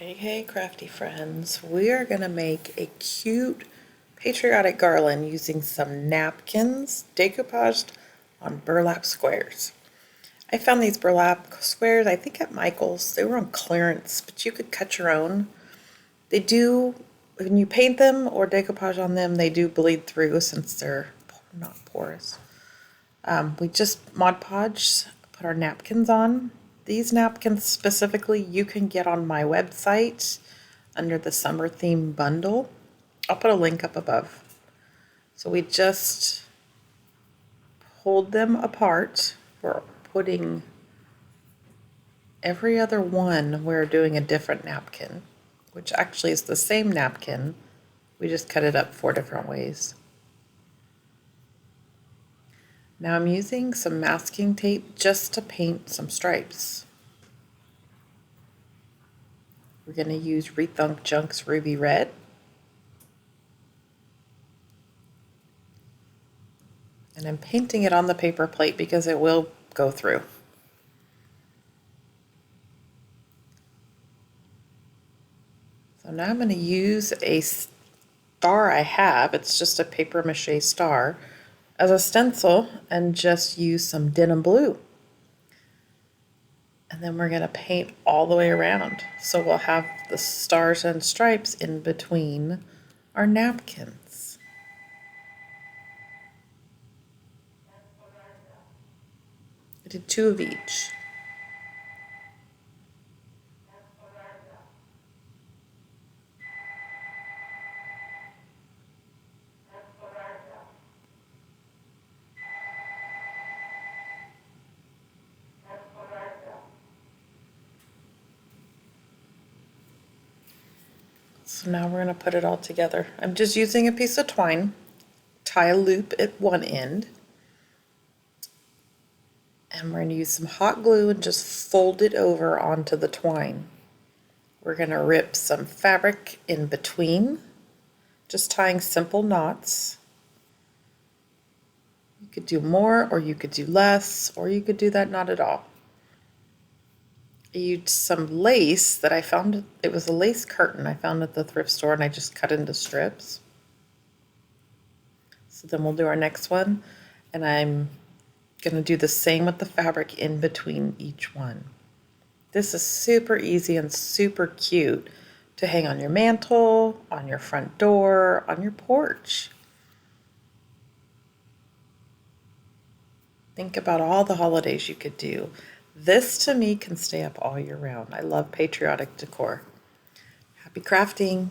Hey, crafty friends. We are going to make a cute patriotic garland using some napkins decoupaged on burlap squares. I found these burlap squares, I think at Michael's. They were on clearance, but you could cut your own. They do, when you paint them or decoupage on them, they do bleed through since they're not porous. We just Mod Podge put our napkins on. These napkins specifically you can get on my website under the summer theme bundle. I'll put a link up above. So we just pulled them apart. We're putting every other one, we're doing a different napkin, which actually is the same napkin. We just cut it up 4 different ways. Now I'm using some masking tape just to paint some stripes. We're going to use Rethunk Junk's Ruby Red. And I'm painting it on the paper plate because it will go through. So now I'm going to use a star I have, it's just a paper mache star, as a stencil and just use some denim blue. And then we're going to paint all the way around. So we'll have the stars and stripes in between our napkins. I did 2 of each. So now we're going to put it all together. I'm just using a piece of twine, tie a loop at one end, and we're going to use some hot glue and just fold it over onto the twine. We're going to rip some fabric in between, just tying simple knots. You could do more, or you could do less, or you could do that knot at all. I used some lace that I found, it was a lace curtain I found at the thrift store, and I just cut into strips. So then we'll do our next one, and I'm going to do the same with the fabric in between each one. This is super easy and super cute to hang on your mantle, on your front door, on your porch. Think about all the holidays you could do. This to me can stay up all year round. I love patriotic decor. Happy crafting!